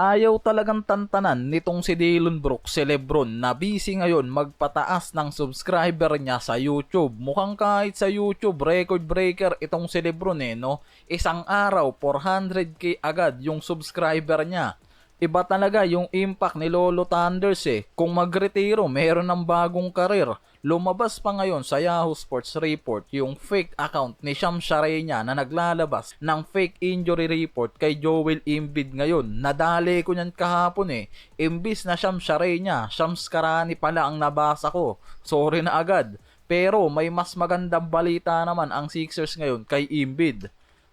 Ayaw talagang tantanan nitong si Dillon Brooks, si Lebron, na busy ngayon magpataas ng subscriber niya sa YouTube. Mukhang kahit sa YouTube, record breaker itong si Lebron no? Isang araw, 400k agad yung subscriber niya. Iba talaga yung impact ni Lolo Thunders Kung magretiro, meron ng bagong karir. Lumabas pa ngayon sa Yahoo Sports Report yung fake account ni Sham Charania na naglalabas ng fake injury report kay Joel Embiid ngayon. Nadali ko niyan kahapon Imbis na Sham Charania, Shams Karani pala ang nabasa ko. Sorry na agad. Pero may mas magandang balita naman ang Sixers ngayon kay Embiid.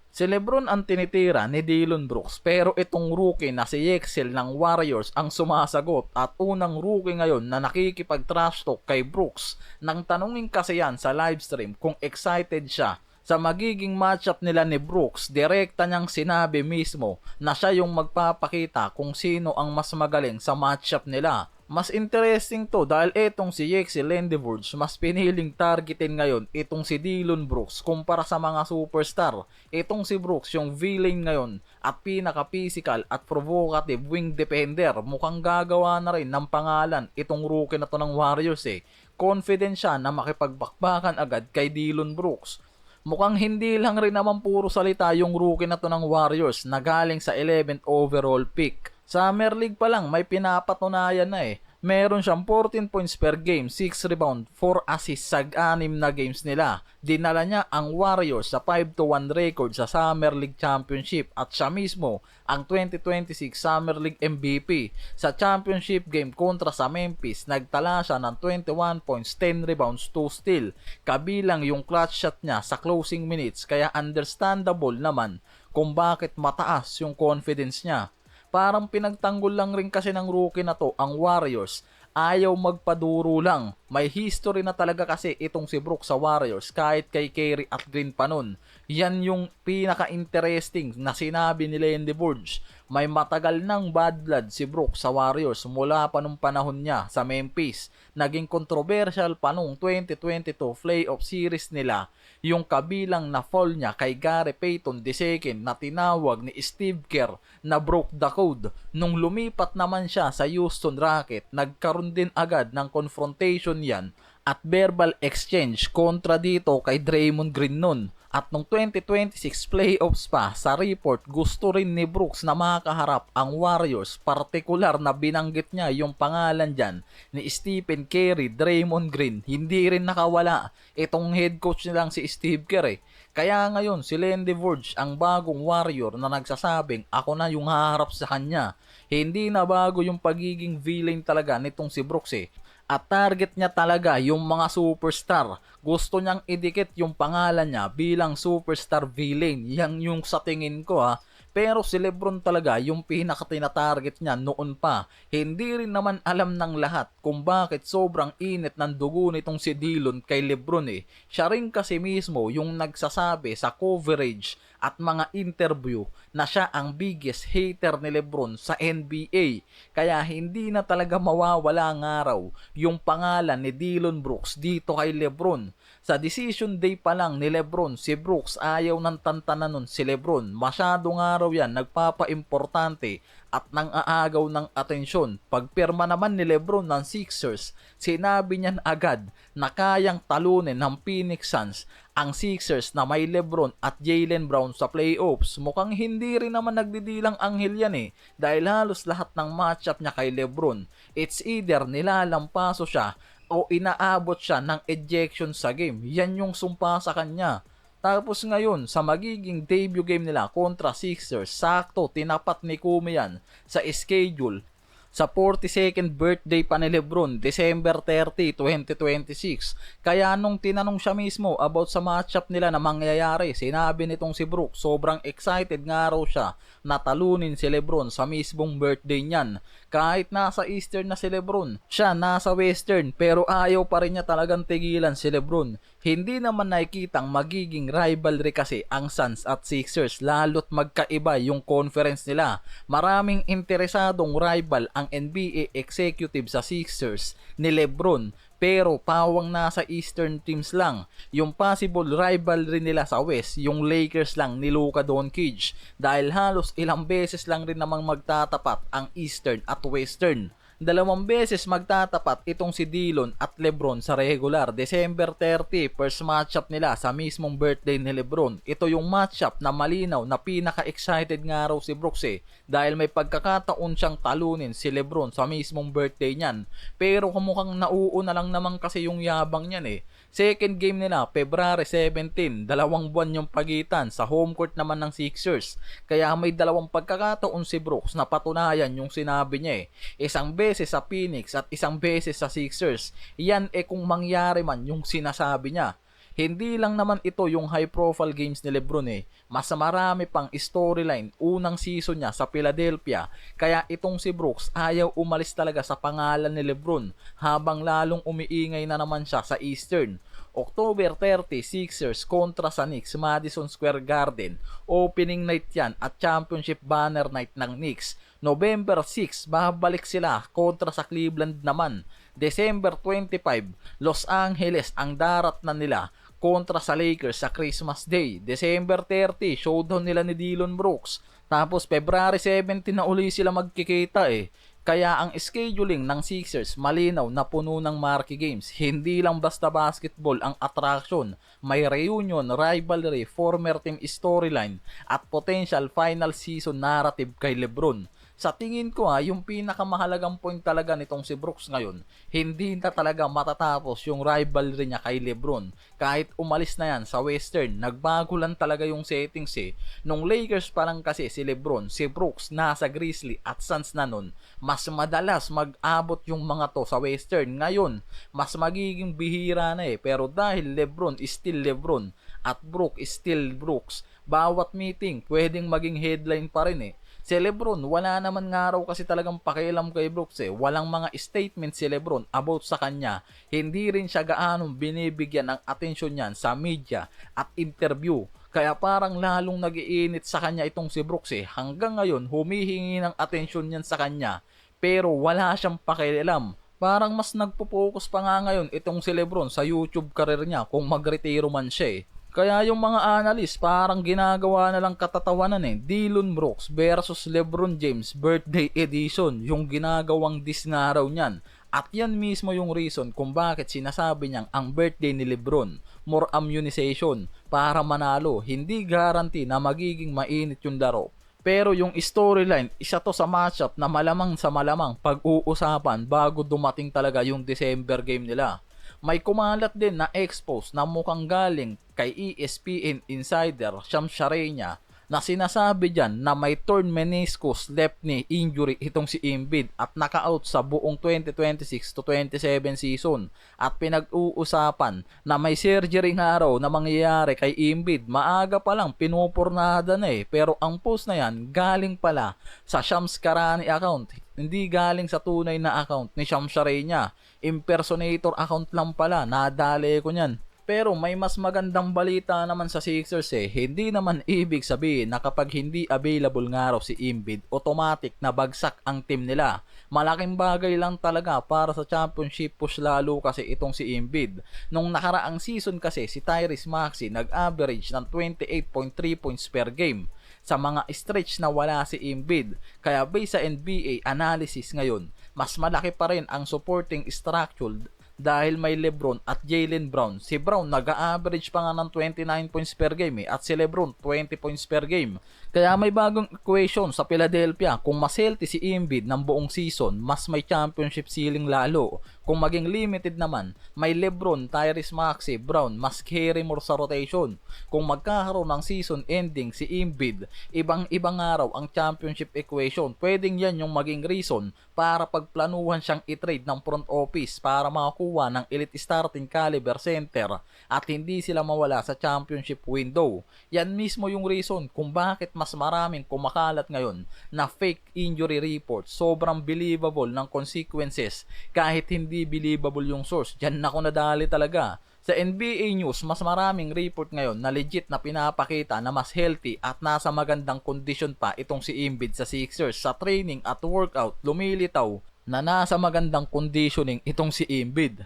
Si Lebron ang tinitira ni Dillon Brooks pero itong rookie na si Yexel ng Warriors ang sumasagot at unang rookie ngayon na nakikipag-trash talk kay Brooks. Nang tanungin kasi yan sa livestream kung excited siya sa magiging matchup nila ni Brooks, direkta niyang sinabi mismo na siya yung magpapakita kung sino ang mas magaling sa matchup nila. Mas interesting to dahil etong si Yexel Lendevorge mas piniling targetin ngayon itong si Dillon Brooks kumpara sa mga superstar. Itong si Brooks yung villain ngayon at pinaka-physical at provocative wing defender. Mukhang gagawa na rin ng pangalan itong rookie na to ng Warriors Confident siya na makipagbakbakan agad kay Dillon Brooks. Mukhang hindi lang rin naman puro salita yung rookie na to ng Warriors na galing sa 11th overall pick. Summer League pa lang may pinapatunayan na Meron siyang 14 points per game, 6 rebound, 4 assists sa 6 na games nila. Dinala niya ang Warriors sa 5-1 record sa Summer League Championship at siya mismo ang 2026 Summer League MVP. Sa championship game kontra sa Memphis, nagtala siya ng 21 points, 10 rebounds, 2 steal. Kabilang yung clutch shot niya sa closing minutes kaya understandable naman kung bakit mataas yung confidence niya. Parang pinagtanggol lang rin kasi ng rookie na to ang Warriors. Ayaw magpaduro lang. May history na talaga kasi itong si Brooks sa Warriors kahit kay Kyrie at Green pa nun. Yan yung pinaka-interesting na sinabi ni Lendevorge. May matagal ng bad blood si Brooks sa Warriors mula pa nung panahon niya sa Memphis. Naging controversial pa nung 2022 playoff series nila yung kabilang na fall niya kay Gary Payton II na tinawag ni Steve Kerr na broke the code. Nung lumipat naman siya sa Houston Rockets, nagkaroon din agad ng confrontation yan at verbal exchange kontra dito kay Draymond Green nun. At nung 2026 playoffs pa, sa report gusto rin ni Brooks na makaharap ang Warriors, partikular na binanggit niya yung pangalan dyan ni Stephen Curry, Draymond Green. Hindi rin nakawala itong head coach nilang si Steve Kerr Kaya ngayon si Lendevorge ang bagong Warrior na nagsasabing ako na yung haharap sa kanya. Hindi na bago yung pagiging villain talaga nitong si Brooks At target niya talaga yung mga superstar. Gusto niyang idikit yung pangalan niya bilang superstar villain. Yan yung sa tingin ko Pero si Lebron talaga yung pinaka-tinatarget niya noon pa. Hindi rin naman alam ng lahat kung bakit sobrang init ng dugo nitong si Dillon kay Lebron Siya rin kasi mismo yung nagsasabi sa coverage at mga interview na siya ang biggest hater ni Lebron sa NBA. Kaya hindi na talaga mawawala ng araw yung pangalan ni Dillon Brooks dito kay Lebron. Sa decision day pa lang ni Lebron, si Brooks ayaw ng tantanan nun si Lebron. Masyadong araw yan, nagpapa-importante at nang aagaw ng atensyon. Pagpirma naman ni Lebron ng Sixers, sinabi niyan agad na kayang talunin ng Phoenix Suns ang Sixers na may Lebron at Jaylen Brown sa playoffs. Mukhang hindi rin naman nagdidilang anghel yan dahil halos lahat ng matchup niya kay Lebron. It's either nilalampaso siya o inaabot siya ng ejection sa game. Yan yung sumpa sa kanya. Tapos ngayon, sa magiging debut game nila kontra Sixers, sakto tinapat ni Kumi yan sa schedule. Sa 42nd birthday pa ni Lebron, December 30, 2026. Kaya nung tinanong siya mismo about sa matchup nila na mangyayari, sinabi nitong si Brooks, sobrang excited nga raw siya na talunin si Lebron sa mismong birthday niyan. Kahit nasa Eastern na si Lebron, siya nasa Western, pero ayaw pa rin niya talagang tigilan si Lebron. Hindi naman nakikitang magiging rivalry kasi ang Suns at Sixers, lalo't magkaiba yung conference nila. Maraming interesadong rival ang NBA executive sa Sixers ni LeBron, pero pawang nasa Eastern teams lang. Yung possible rivalry nila sa West, yung Lakers lang ni Luka Doncic, dahil halos ilang beses lang rin namang magtatapat ang Eastern at Western. Dalawang beses magtatapat itong si Dillon at LeBron sa regular. December 30, first matchup nila sa mismong birthday ni LeBron. Ito yung matchup na malinaw na pinaka-excited nga raw si Brooks dahil may pagkakataon siyang talunin si LeBron sa mismong birthday niyan. Pero kumukhang nauuna lang naman kasi yung yabang niyan. Second game nila, February 17, 2 buwan yung pagitan sa home court naman ng Sixers. Kaya may dalawang pagkakataon si Brooks na patunayan yung sinabi niya. Isang beses sa Phoenix at isang beses sa Sixers. Yan kung mangyari man yung sinasabi niya. Hindi lang naman ito yung high profile games ni LeBron mas marami pang storyline unang season niya sa Philadelphia, kaya itong si Brooks ayaw umalis talaga sa pangalan ni LeBron habang lalong umiingay na naman siya sa Eastern. October 30, Sixers kontra sa Knicks, Madison Square Garden. Opening night yan at championship banner night ng Knicks. November 6, babalik sila kontra sa Cleveland naman. December 25, Los Angeles ang darat na nila kontra sa Lakers sa Christmas Day. December 30, showdown nila ni Dillon Brooks. Tapos February 17 na uli sila magkikita Kaya ang scheduling ng Sixers malinaw na puno ng marquee games. Hindi lang basta basketball ang attraction. May reunion, rivalry, former team storyline at potential final season narrative kay LeBron. Sa tingin ko yung pinakamahalagang point talaga nitong si Brooks ngayon, hindi na talaga matatapos yung rivalry niya kay LeBron. Kahit umalis na yan sa Western, nagbago lang talaga yung settings Nung Lakers pa lang kasi si LeBron, si Brooks nasa Grizzly at Suns na nun, mas madalas mag-abot yung mga to sa Western. Ngayon, mas magiging bihira na pero dahil LeBron is still LeBron at Brooks is still Brooks, bawat meeting pwedeng maging headline pa rin Si LeBron, wala naman nga raw kasi talagang pakialam kay Brooks Walang mga statement si LeBron about sa kanya. Hindi rin siya gaanong binibigyan ng atensyon niyan sa media at interview. Kaya parang lalong nag-iinit sa kanya itong si Brooks Hanggang ngayon, humihingi ng atensyon niyan sa kanya. Pero wala siyang pakialam. Parang mas nagpo-focus pa nga ngayon itong si LeBron sa YouTube career niya kung magretiro man siya Kaya yung mga analyst parang ginagawa na lang katatawanan Dillon Brooks versus LeBron James birthday edition yung ginagawang diss nga raw niyan. At yan mismo yung reason kung bakit sinasabi niyang ang birthday ni LeBron, more immunization para manalo. Hindi guarantee na magiging mainit yung laro. Pero yung storyline, isa to sa matchup na malamang sa malamang pag-uusapan bago dumating talaga yung December game nila. May kumalat din na expose na mukhang galing kay ESPN insider Shams Charania na sinasabi dyan na may torn meniscus left knee injury itong si Embiid at naka-out sa buong 2026 to 27 season at pinag-uusapan na may surgery nga raw na mangyayari kay Embiid. Maaga pa lang pinupurnada na pero ang post na yan galing pala sa Shams Charania account, hindi galing sa tunay na account ni Shams Charania. Impersonator account lang pala, nadali ko nyan. Pero may mas magandang balita naman sa Sixers Hindi naman ibig sabihin na kapag hindi available nga raw si Embiid, automatic na bagsak ang team nila. Malaking bagay lang talaga para sa championship push lalo kasi itong si Embiid. Nung nakaraang season kasi si Tyrese Maxey nag-average ng 28.3 points per game sa mga stretch na wala si Embiid. Kaya based sa NBA analysis ngayon, mas malaki pa rin ang supporting structure dahil may LeBron at Jaylen Brown. Si Brown nag-a-average pa nga ng 29 points per game at si LeBron 20 points per game. Kaya may bagong equation sa Philadelphia. Kung mas healthy si Embiid ng buong season, mas may championship ceiling lalo. Kung maging limited naman, may LeBron, Tyrese Maxey, Brown, mas carry more sa rotation. Kung magkakaroon ng season ending si Embiid, ibang-ibang araw ang championship equation. Pwedeng yan yung maging reason para pagplanuhan siyang i-trade ng front office para makakuha ng elite starting caliber center at hindi sila mawala sa championship window. Yan mismo yung reason kung bakit mas maraming kumakalat ngayon na fake injury report. Sobrang believable ng consequences kahit hindi believable yung source. Diyan ako nadali talaga. Sa NBA News, mas maraming report ngayon na legit na pinapakita na mas healthy at nasa magandang kondisyon pa itong si Embiid sa Sixers. Sa training at workout, lumilitaw na nasa magandang conditioning itong si Embiid.